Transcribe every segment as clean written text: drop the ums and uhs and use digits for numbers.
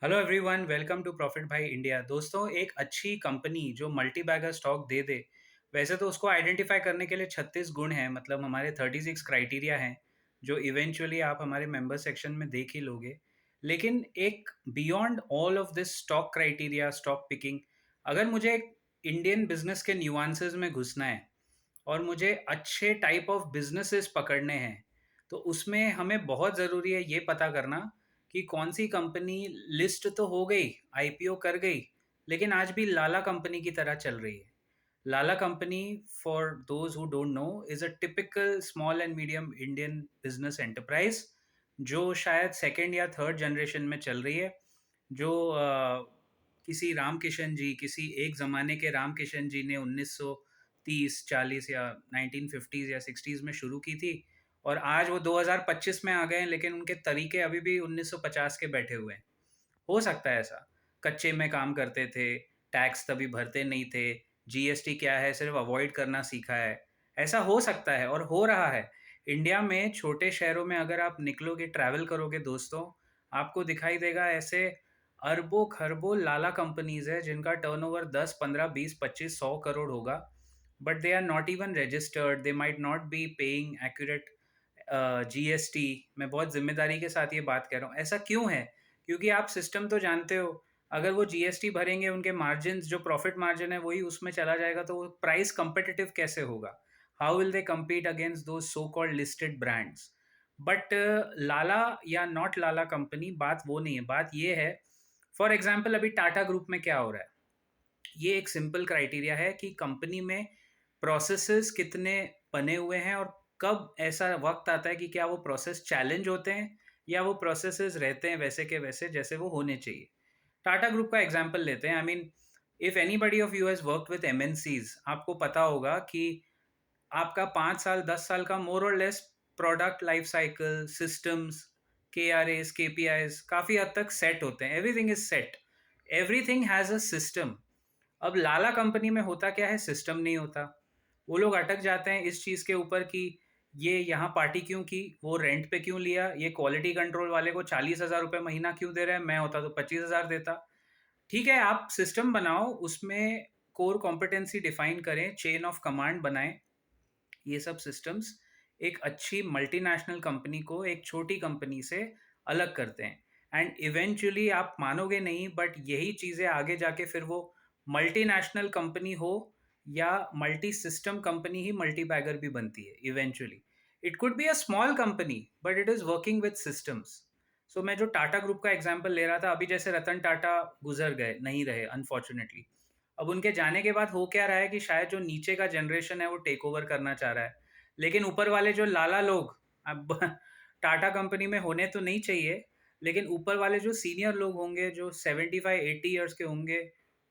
Hello everyone, welcome to profit भाई India. दोस्तों, एक अच्छी कंपनी जो मल्टी बैगर स्टॉक दे दे, वैसे तो उसको आइडेंटिफाई करने के लिए 36 गुण हैं, मतलब हमारे 36 क्राइटेरिया हैं जो इवेंचुअली आप हमारे मेंबर सेक्शन में देख ही लोगे। लेकिन एक beyond all of this stock criteria, stock picking, अगर मुझे एक इंडियन बिजनेस के न्यूआंसेस में घुसना है और मुझे अच्छे टाइप ऑफ बिजनेसेस पकड़ने हैं, तो उसमें हमें बहुत ज़रूरी है ये पता करना कि कौन सी कंपनी लिस्ट तो हो गई, आईपीओ कर गई, लेकिन आज भी लाला कंपनी की तरह चल रही है। Lala company, for those who don't know, is a typical small and medium Indian business enterprise जो शायद सेकेंड या थर्ड जनरेशन में चल रही है। जो किसी राम किशन जी, किसी एक ज़माने के राम किशन जी ने 1930 40 या 1950s या 60s में शुरू की थी, और आज वो 2025 में आ गए हैं, लेकिन उनके तरीके अभी भी 1950 के बैठे हुए हैं। हो सकता है ऐसा, कच्चे में काम करते थे, टैक्स तभी भरते नहीं थे, जीएसटी क्या है सिर्फ अवॉइड करना सीखा है। ऐसा हो सकता है और हो रहा है। इंडिया में छोटे शहरों में अगर आप निकलोगे, ट्रैवल करोगे दोस्तों, आपको दिखाई देगा ऐसे अरबों खरबों लाला कंपनीज है जिनका टर्नओवर 10 15 20 25 100 करोड़ होगा, but they are not even registered, they might not be paying accurate GST. मैं बहुत जिम्मेदारी के साथ ये बात कह रहा हूँ। ऐसा क्यों है? क्योंकि आप सिस्टम तो जानते हो, अगर वो जीएसटी भरेंगे, उनके मार्जिन, जो प्रॉफिट मार्जिन है वही उसमें चला जाएगा, तो वो प्राइस कंपेटिटिव कैसे होगा? How will they compete against those so called listed brands? But lala या नॉट लाला कंपनी, बात वो नहीं है। बात ये है, फॉर एग्जाम्पल अभी टाटा ग्रुप में क्या हो रहा है, ये एक सिंपल क्राइटेरिया है कि कंपनी में प्रोसेसेस कितने बने हुए हैं, और कब ऐसा वक्त आता है कि क्या वो प्रोसेस चैलेंज होते हैं या वो प्रोसेसेस रहते हैं वैसे के वैसे जैसे वो होने चाहिए। टाटा ग्रुप का एग्जांपल लेते हैं। I mean, if anybody of you has worked with MNCs, आपको पता होगा कि आपका 5 साल 10 साल का मोर और less product life cycle, systems, के आर एस, के पी आईज काफ़ी हद तक सेट होते हैं। Everything is set, everything has a system. अब लाला कंपनी में होता क्या है, सिस्टम नहीं होता। वो लोग अटक जाते हैं इस चीज़ के ऊपर कि ये यहाँ पार्टी क्यों की, वो रेंट पे क्यों लिया, ये क्वालिटी कंट्रोल वाले को 40,000 रुपये महीना क्यों दे रहे हैं, मैं होता तो 25,000 देता। ठीक है, आप सिस्टम बनाओ, उसमें कोर कॉम्पिटेंसी डिफाइन करें, चेन ऑफ कमांड बनाएं। ये सब सिस्टम्स एक अच्छी मल्टीनेशनल कंपनी को एक छोटी कंपनी से अलग करते हैं। एंड इवेंचुअली आप मानोगे नहीं, बट यही चीज़ें आगे जाके फिर वो मल्टीनेशनल कंपनी हो या मल्टी सिस्टम कंपनी ही मल्टी बैगर भी बनती है eventually. It could be a small company but it is working with systems. So मैं जो टाटा ग्रुप का एग्जाम्पल ले रहा था, अभी जैसे रतन टाटा गुजर गए, नहीं रहे अनफॉर्चुनेटली। अब उनके जाने के बाद हो क्या रहा है कि शायद जो नीचे का जनरेशन है वो टेक ओवर करना चाह रहा है, लेकिन ऊपर वाले जो लाला लोग, अब टाटा कंपनी में होने तो नहीं चाहिए, लेकिन ऊपर वाले जो सीनियर लोग होंगे, जो 75 80 ईयर्स के होंगे,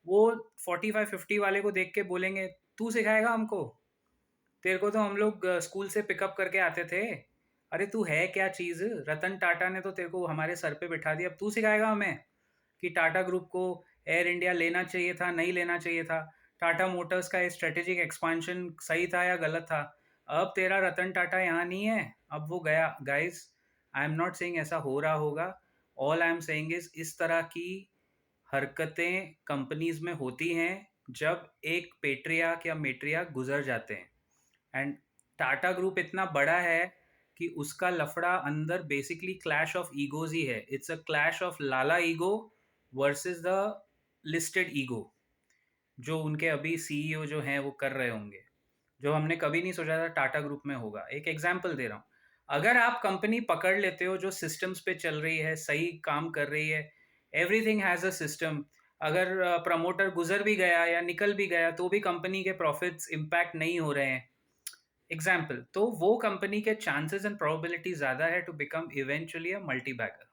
वो 45 50 वाले को देख के बोलेंगे, तू सिखाएगा हमको? तेरे को तो हम लोग स्कूल से पिकअप करके आते थे। अरे तू है क्या चीज़? रतन टाटा ने तो तेरे को हमारे सर पे बिठा दिया, अब तू सिखाएगा हमें कि टाटा ग्रुप को एयर इंडिया लेना चाहिए था, नहीं लेना चाहिए था? टाटा मोटर्स का स्ट्रेटेजिक एक्सपांशन सही था या गलत था? अब तेरा रतन टाटा यहाँ नहीं है, अब वो गया। Guys, I am not saying ऐसा हो रहा होगा। All I am saying is, इस तरह की हरकतें कंपनीज में होती हैं जब एक पेट्रियार्क या मेट्रियार्क गुजर जाते हैं। एंड टाटा ग्रुप इतना बड़ा है कि उसका लफड़ा अंदर बेसिकली क्लैश ऑफ ईगोज ही है। It's a clash of Lala ego versus the listed ego, जो उनके अभी सीईओ जो हैं वो कर रहे होंगे, जो हमने कभी नहीं सोचा था टाटा ग्रुप में होगा। एक एग्जाम्पल दे रहा हूँ, अगर आप कंपनी पकड़ लेते हो जो सिस्टम्स पे चल रही है, सही काम कर रही है, एवरीथिंग हैज़ अ सिस्टम, अगर प्रमोटर गुजर भी गया या निकल भी गया तो भी कंपनी के प्रॉफिट्स इम्पैक्ट नहीं हो रहे हैं, एग्जाम्पल, तो वो कंपनी के चांसेस एंड प्रोबेबिलिटी ज़्यादा है to become eventually a multi bagger.